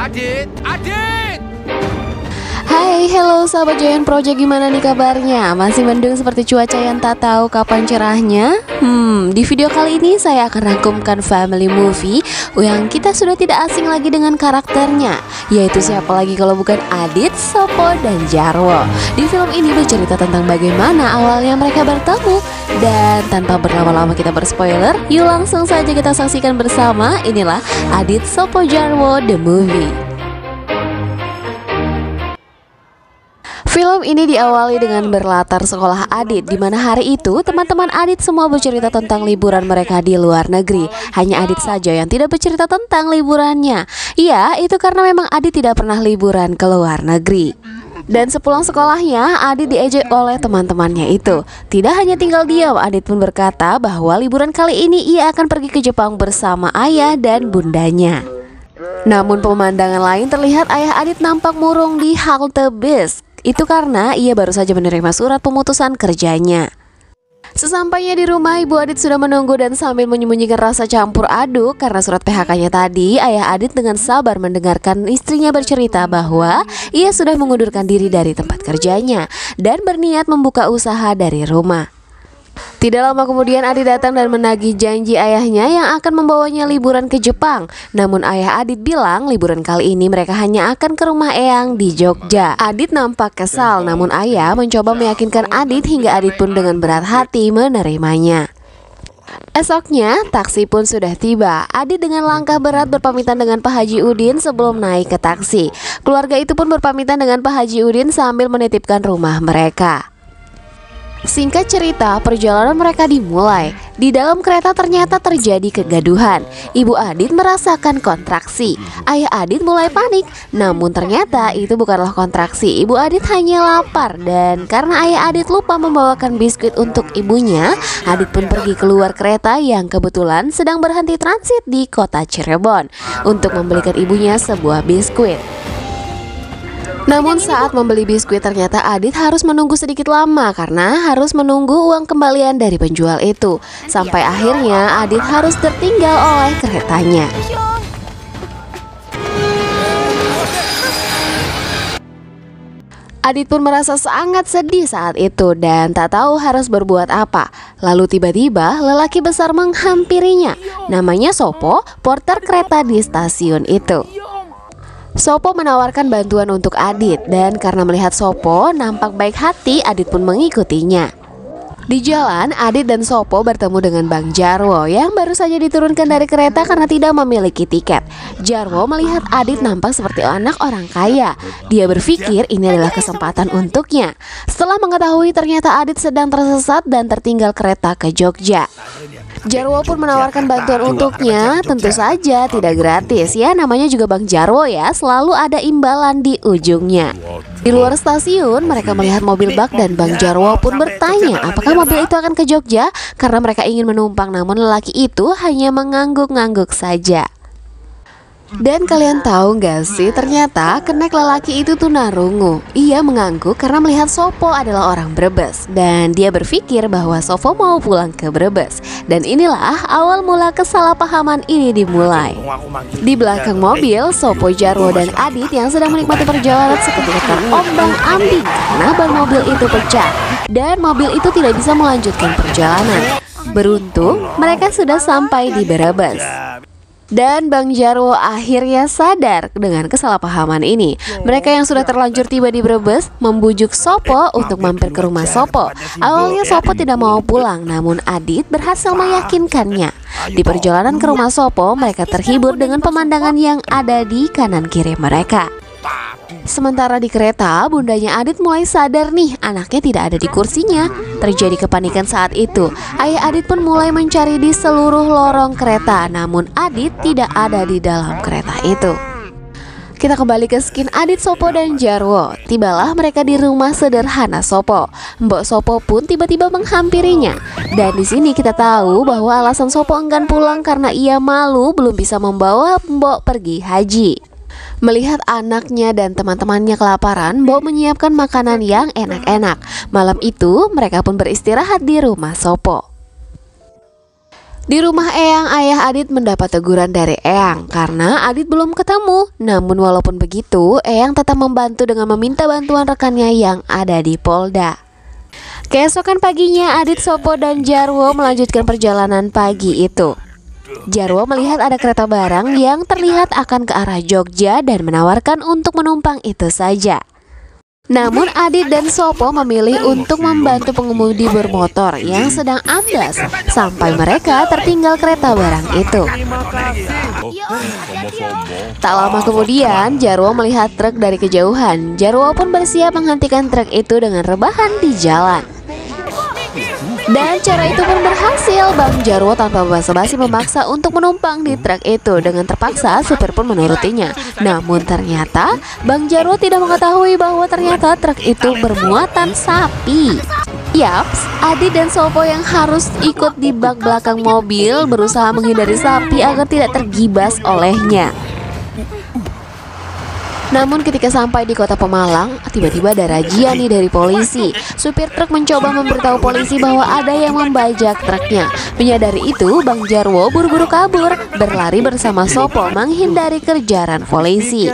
Adit, Adit! Hai, hello sahabat Giant Project, gimana nih kabarnya? Masih mendung seperti cuaca yang tak tahu kapan cerahnya? Di video kali ini saya akan rangkumkan family movie yang kita sudah tidak asing lagi dengan karakternya, yaitu siapa lagi kalau bukan Adit, Sopo, dan Jarwo. Di film ini bercerita tentang bagaimana awalnya mereka bertemu. Dan tanpa berlama-lama kita berspoiler, yuk langsung saja kita saksikan bersama. Inilah Adit, Sopo, Jarwo, The Movie. Film ini diawali dengan berlatar sekolah Adit, di mana hari itu teman-teman Adit semua bercerita tentang liburan mereka di luar negeri. Hanya Adit saja yang tidak bercerita tentang liburannya. Iya, itu karena memang Adit tidak pernah liburan ke luar negeri. Dan sepulang sekolahnya, Adit diejek oleh teman-temannya itu. Tidak hanya tinggal diam, Adit pun berkata bahwa liburan kali ini ia akan pergi ke Jepang bersama ayah dan bundanya. Namun pemandangan lain terlihat ayah Adit nampak murung di halte bis. Itu karena ia baru saja menerima surat pemutusan kerjanya. Sesampainya di rumah, ibu Adit sudah menunggu dan sambil menyembunyikan rasa campur aduk karena surat PHK-nya tadi, ayah Adit dengan sabar mendengarkan istrinya bercerita bahwa ia sudah mengundurkan diri dari tempat kerjanya dan berniat membuka usaha dari rumah. Tidak lama kemudian Adit datang dan menagih janji ayahnya yang akan membawanya liburan ke Jepang. Namun ayah Adit bilang liburan kali ini mereka hanya akan ke rumah eyang di Jogja. Adit nampak kesal, namun ayah mencoba meyakinkan Adit hingga Adit pun dengan berat hati menerimanya. Esoknya, taksi pun sudah tiba. Adit dengan langkah berat berpamitan dengan Pak Haji Udin sebelum naik ke taksi. Keluarga itu pun berpamitan dengan Pak Haji Udin sambil menitipkan rumah mereka. Singkat cerita, perjalanan mereka dimulai. Di dalam kereta ternyata terjadi kegaduhan. Ibu Adit merasakan kontraksi. Ayah Adit mulai panik. Namun ternyata itu bukanlah kontraksi. Ibu Adit hanya lapar. Dan karena ayah Adit lupa membawakan biskuit untuk ibunya, Adit pun pergi keluar kereta yang kebetulan sedang berhenti transit di kota Cirebon untuk membelikan ibunya sebuah biskuit. Namun saat membeli biskuit ternyata Adit harus menunggu sedikit lama karena harus menunggu uang kembalian dari penjual itu. Sampai akhirnya Adit harus tertinggal oleh keretanya. Adit pun merasa sangat sedih saat itu dan tak tahu harus berbuat apa. Lalu tiba-tiba lelaki besar menghampirinya. Namanya Sopo, porter kereta di stasiun itu. Sopo menawarkan bantuan untuk Adit dan karena melihat Sopo nampak baik hati, Adit pun mengikutinya. Di jalan, Adit dan Sopo bertemu dengan Bang Jarwo yang baru saja diturunkan dari kereta karena tidak memiliki tiket. Jarwo melihat Adit nampak seperti anak orang kaya. Dia berpikir ini adalah kesempatan untuknya. Setelah mengetahui ternyata Adit sedang tersesat dan tertinggal kereta ke Jogja, Jarwo pun menawarkan bantuan untuknya. Tentu saja tidak gratis ya, namanya juga Bang Jarwo ya, selalu ada imbalan di ujungnya. Di luar stasiun mereka melihat mobil bak dan Bang Jarwo pun bertanya apakah mobil itu akan ke Jogja karena mereka ingin menumpang, namun lelaki itu hanya mengangguk-ngangguk saja. Dan kalian tahu gak sih, ternyata kenek lelaki itu tunarungu. Ia mengangguk karena melihat Sopo adalah orang Brebes dan dia berpikir bahwa Sopo mau pulang ke Brebes. Dan inilah awal mula kesalahpahaman ini dimulai. Di belakang mobil, Sopo, Jarwo, dan Adit yang sedang menikmati perjalanan seketika terombang-ambing karena ban mobil itu pecah dan mobil itu tidak bisa melanjutkan perjalanan. Beruntung mereka sudah sampai di Brebes. Dan Bang Jarwo akhirnya sadar dengan kesalahpahaman ini. Mereka yang sudah terlanjur tiba di Brebes membujuk Sopo untuk mampir ke rumah Sopo. Awalnya Sopo tidak mau pulang, namun Adit berhasil meyakinkannya. Di perjalanan ke rumah Sopo, mereka terhibur dengan pemandangan yang ada di kanan kiri mereka. Sementara di kereta, bundanya Adit mulai sadar nih, anaknya tidak ada di kursinya. Terjadi kepanikan saat itu. Ayah Adit pun mulai mencari di seluruh lorong kereta, namun Adit tidak ada di dalam kereta itu. Kita kembali ke skin Adit, Sopo, dan Jarwo. Tibalah mereka di rumah sederhana Sopo. Mbok Sopo pun tiba-tiba menghampirinya. Dan di sini kita tahu bahwa alasan Sopo enggan pulang karena ia malu belum bisa membawa Mbok pergi haji. Melihat anaknya dan teman-temannya kelaparan, Mbok menyiapkan makanan yang enak-enak. Malam itu mereka pun beristirahat di rumah Sopo. Di rumah Eyang, ayah Adit mendapat teguran dari Eyang karena Adit belum ketemu. Namun walaupun begitu, Eyang tetap membantu dengan meminta bantuan rekannya yang ada di Polda. Keesokan paginya, Adit, Sopo, dan Jarwo melanjutkan perjalanan pagi itu. Jarwo melihat ada kereta barang yang terlihat akan ke arah Jogja dan menawarkan untuk menumpang itu saja. Namun Adit dan Sopo memilih untuk membantu pengemudi bermotor yang sedang amblas sampai mereka tertinggal kereta barang itu. Tak lama kemudian, Jarwo melihat truk dari kejauhan. Jarwo pun bersiap menghentikan truk itu dengan rebahan di jalan. Dan cara itu pun berhasil. Bang Jarwo tanpa basa-basi memaksa untuk menumpang di truk itu. Dengan terpaksa, supir pun menurutinya. Namun ternyata Bang Jarwo tidak mengetahui bahwa ternyata truk itu bermuatan sapi. Yaps, Adit dan Sopo yang harus ikut di bak belakang mobil berusaha menghindari sapi agar tidak tergibas olehnya. Namun ketika sampai di kota Pemalang, tiba-tiba ada razia nih dari polisi. Supir truk mencoba memberitahu polisi bahwa ada yang membajak truknya. Menyadari itu, Bang Jarwo buru-buru kabur, berlari bersama Sopo menghindari kejaran polisi.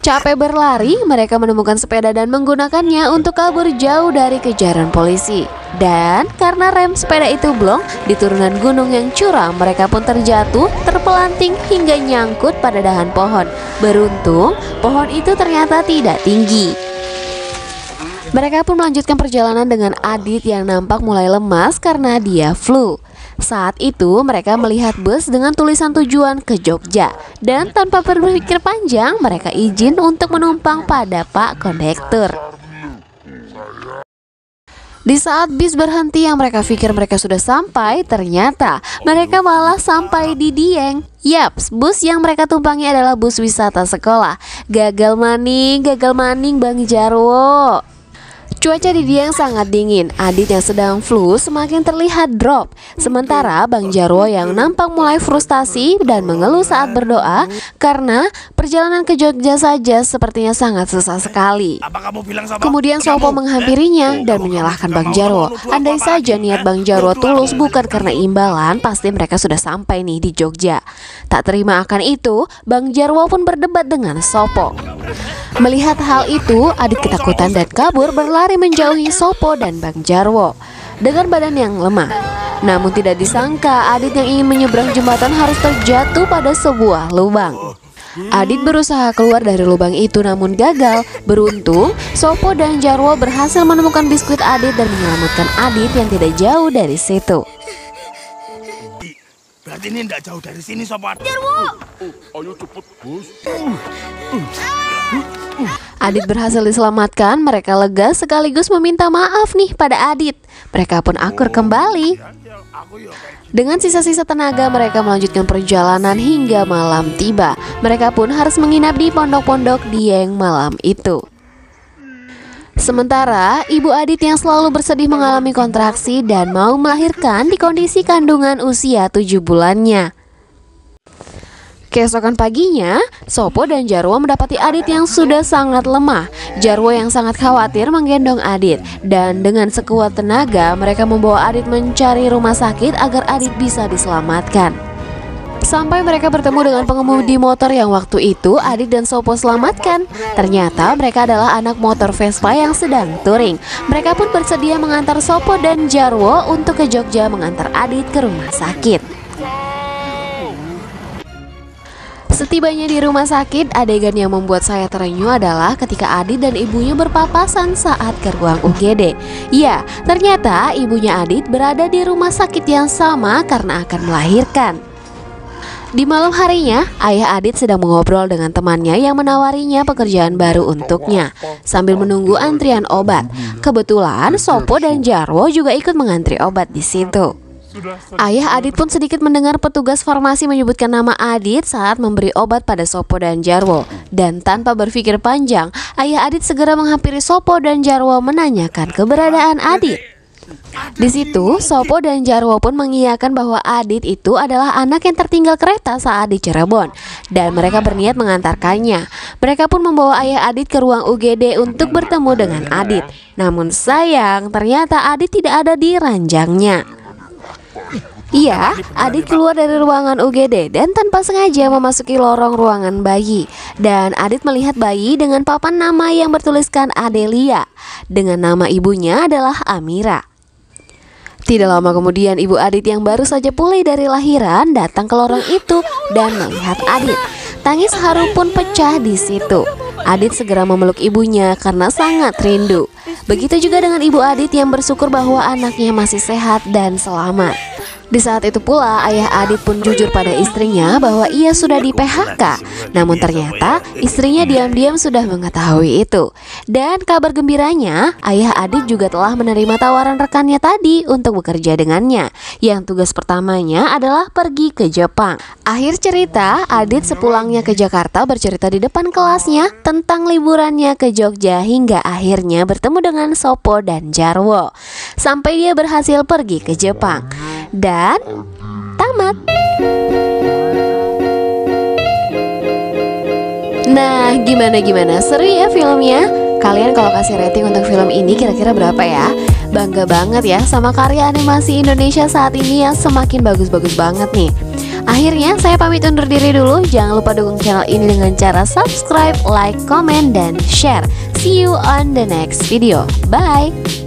Capek berlari, mereka menemukan sepeda dan menggunakannya untuk kabur jauh dari kejaran polisi. Dan karena rem sepeda itu blong, di turunan gunung yang curam, mereka pun terjatuh, terpelanting hingga nyangkut pada dahan pohon. Beruntung, pohon itu ternyata tidak tinggi. Mereka pun melanjutkan perjalanan dengan Adit yang nampak mulai lemas karena dia flu. Saat itu mereka melihat bus dengan tulisan tujuan ke Jogja. Dan tanpa berpikir panjang, mereka izin untuk menumpang pada Pak Kondektur. Di saat bis berhenti yang mereka pikir mereka sudah sampai, ternyata mereka malah sampai di Dieng. Yaps, bus yang mereka tumpangi adalah bus wisata sekolah. Gagal maning Bang Jarwo. Cuaca di Dieng sangat dingin. Adit yang sedang flu semakin terlihat drop. Sementara Bang Jarwo yang nampak mulai frustasi dan mengeluh saat berdoa karena perjalanan ke Jogja saja sepertinya sangat susah sekali. Kemudian Sopo menghampirinya dan menyalahkan Bang Jarwo. Andai saja niat Bang Jarwo tulus bukan karena imbalan, pasti mereka sudah sampai nih di Jogja. Tak terima akan itu, Bang Jarwo pun berdebat dengan Sopo. Melihat hal itu, Adit ketakutan dan kabur berlari menjauhi Sopo dan Bang Jarwo dengan badan yang lemah. Namun tidak disangka Adit yang ingin menyeberang jembatan harus terjatuh pada sebuah lubang. Adit berusaha keluar dari lubang itu namun gagal. Beruntung, Sopo dan Jarwo berhasil menemukan biskuit Adit dan menyelamatkan Adit yang tidak jauh dari situ. Berarti ini tidak jauh dari sini, Sobat. Jarwo! Ayo cepet, Bos. Adit berhasil diselamatkan. Mereka lega sekaligus meminta maaf nih pada Adit. Mereka pun akur kembali. Dengan sisa-sisa tenaga mereka melanjutkan perjalanan hingga malam tiba. Mereka pun harus menginap di pondok-pondok Dieng malam itu. Sementara ibu Adit yang selalu bersedih mengalami kontraksi dan mau melahirkan di kondisi kandungan usia 7 bulannya. Keesokan paginya, Sopo dan Jarwo mendapati Adit yang sudah sangat lemah. Jarwo yang sangat khawatir menggendong Adit. Dan dengan sekuat tenaga, mereka membawa Adit mencari rumah sakit agar Adit bisa diselamatkan. Sampai mereka bertemu dengan pengemudi motor yang waktu itu Adit dan Sopo selamatkan. Ternyata mereka adalah anak motor Vespa yang sedang touring. Mereka pun bersedia mengantar Sopo dan Jarwo untuk ke Jogja mengantar Adit ke rumah sakit. Setibanya di rumah sakit, adegan yang membuat saya terenyuh adalah ketika Adit dan ibunya berpapasan saat ke ruang UGD. Ya, ternyata ibunya Adit berada di rumah sakit yang sama karena akan melahirkan. Di malam harinya, ayah Adit sedang mengobrol dengan temannya yang menawarinya pekerjaan baru untuknya sambil menunggu antrian obat. Kebetulan Sopo dan Jarwo juga ikut mengantri obat di situ. Ayah Adit pun sedikit mendengar petugas farmasi menyebutkan nama Adit saat memberi obat pada Sopo dan Jarwo. Dan tanpa berpikir panjang, ayah Adit segera menghampiri Sopo dan Jarwo menanyakan keberadaan Adit. Di situ, Sopo dan Jarwo pun mengiyakan bahwa Adit itu adalah anak yang tertinggal kereta saat di Cirebon. Dan mereka berniat mengantarkannya. Mereka pun membawa ayah Adit ke ruang UGD untuk bertemu dengan Adit. Namun sayang, ternyata Adit tidak ada di ranjangnya. Iya, Adit keluar dari ruangan UGD dan tanpa sengaja memasuki lorong ruangan bayi. Dan Adit melihat bayi dengan papan nama yang bertuliskan Adelia, dengan nama ibunya adalah Amira. Tidak lama kemudian ibu Adit yang baru saja pulih dari lahiran datang ke lorong itu dan melihat Adit. Tangis haru pun pecah di situ. Adit segera memeluk ibunya karena sangat rindu. Begitu juga dengan ibu Adit yang bersyukur bahwa anaknya masih sehat dan selamat. Di saat itu pula ayah Adit pun jujur pada istrinya bahwa ia sudah di PHK. Namun ternyata istrinya diam-diam sudah mengetahui itu. Dan kabar gembiranya, ayah Adit juga telah menerima tawaran rekannya tadi untuk bekerja dengannya, yang tugas pertamanya adalah pergi ke Jepang. Akhir cerita, Adit sepulangnya ke Jakarta bercerita di depan kelasnya tentang liburannya ke Jogja hingga akhirnya bertemu dengan Sopo dan Jarwo. Sampai dia berhasil pergi ke Jepang. Dan tamat. Nah, gimana? Seru ya filmnya? Kalian kalau kasih rating untuk film ini kira-kira berapa ya? Bangga banget ya sama karya animasi Indonesia saat ini yang semakin bagus-bagus banget nih. Akhirnya saya pamit undur diri dulu. Jangan lupa dukung channel ini dengan cara subscribe, like, comment, dan share. See you on the next video. Bye.